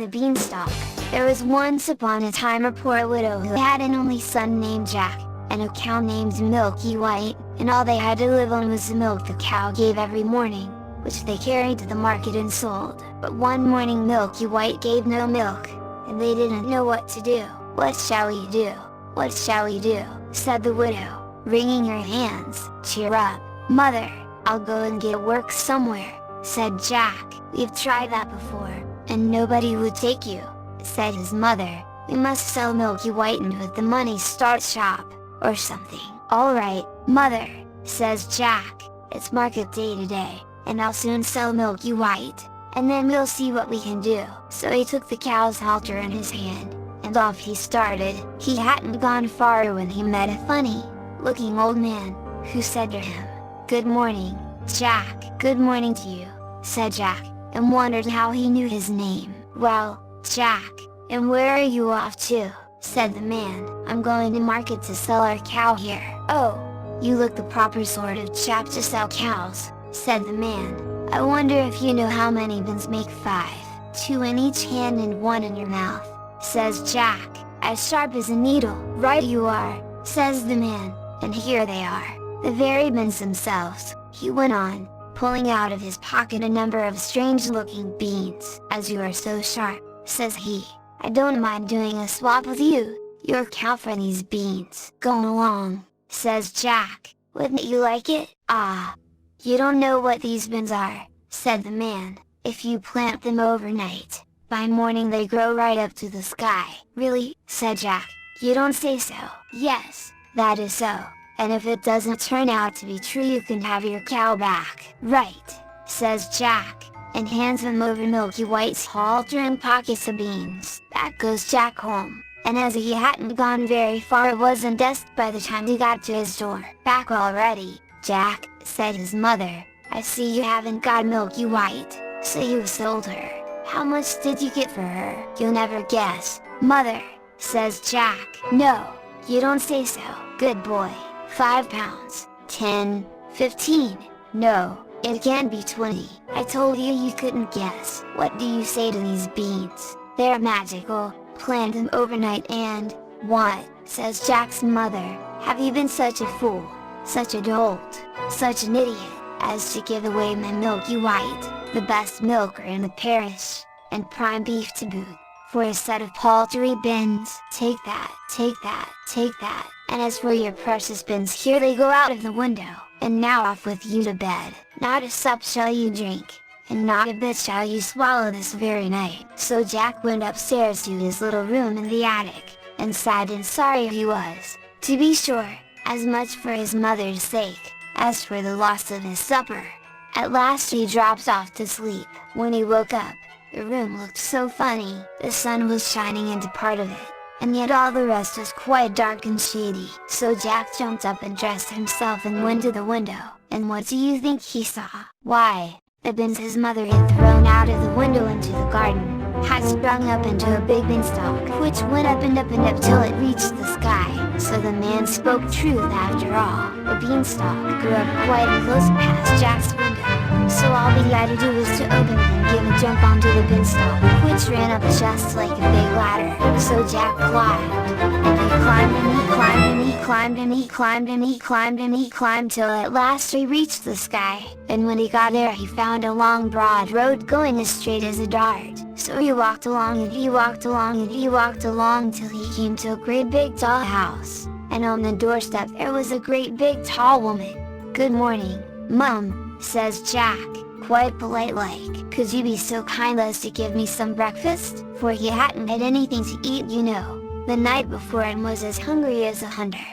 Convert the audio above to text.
the Beanstalk. There was once upon a time a poor widow who had an only son named Jack, and a cow named Milky White, and all they had to live on was the milk the cow gave every morning, which they carried to the market and sold. But one morning Milky White gave no milk, and they didn't know what to do. "What shall we do? What shall we do?" said the widow, wringing her hands. "Cheer up, mother, I'll go and get work somewhere," said Jack. "We've tried that before, and nobody would take you," said his mother. "We must sell Milky White and with the money start shop, or something." "All right, mother," says Jack, "it's market day today, and I'll soon sell Milky White, and then we'll see what we can do." So he took the cow's halter in his hand, and off he started. He hadn't gone far when he met a funny-looking old man, who said to him, "Good morning, Jack." "Good morning to you," said Jack, and wondered how he knew his name. "Well, Jack, and where are you off to?" said the man. "I'm going to market to sell our cow here." "Oh, you look the proper sort of chap to sell cows," said the man. "I wonder if you know how many bins make 5, 2 in each hand and 1 in your mouth," says Jack, as sharp as a needle. "Right you are," says the man, "and here they are, the very bins themselves," he went on, pulling out of his pocket a number of strange-looking beans. "As you are so sharp," says he, "I don't mind doing a swap with you, your cow for these beans." "Go along," says Jack, "wouldn't you like it?" "Ah, you don't know what these beans are," said the man. "If you plant them overnight, by morning they grow right up to the sky." "Really?" said Jack. "You don't say so." "Yes, that is so, and if it doesn't turn out to be true you can have your cow back." "Right," says Jack, and hands him over Milky White's halter and pockets of beans. Back goes Jack home, and as he hadn't gone very far it wasn't dusk by the time he got to his door. "Back already, Jack," said his mother. "I see you haven't got Milky White, so you sold her. How much did you get for her?" "You'll never guess, mother," says Jack. "No, you don't say so." "Good boy, 5 pounds, 10, 15, no, it can't be 20. I told you you couldn't guess." "What do you say to these beans?" "They're magical, plant them overnight and..." "What?" says Jack's mother. "Have you been such a fool, such a dolt, such an idiot, as to give away my Milky White, the best milker in the parish, and prime beef to boot, for a set of paltry bins? Take that, take that, take that, and as for your precious bins, here they go out of the window, and now off with you to bed. Not a sup shall you drink, and not a bit shall you swallow this very night." So Jack went upstairs to his little room in the attic, and sad and sorry he was, to be sure, as much for his mother's sake, as for the loss of his supper. At last he dropped off to sleep. When he woke up, the room looked so funny. The sun was shining into part of it, and yet all the rest was quite dark and shady. So Jack jumped up and dressed himself and went to the window, and what do you think he saw? Why, the bins his mother had thrown out of the window into the garden, had sprung up into a big beanstalk, which went up and up and up till it reached the sky. So the man spoke truth after all. The beanstalk grew up quite close past Jack's window, so all he had to do was to open it and give a jump onto the beanstalk, which ran up just like a big ladder. So Jack climbed, and he climbed and he climbed and he climbed and he climbed and he climbed and he climbed till at last he reached the sky. And when he got there he found a long broad road going as straight as a dart. So he walked along and he walked along and he walked along till he came to a great big tall house, and on the doorstep there was a great big tall woman. "Good morning, Mum," says Jack, quite polite like. "Could you be so kind as to give me some breakfast?" For he hadn't had anything to eat, you know, the night before, and was as hungry as a hunter.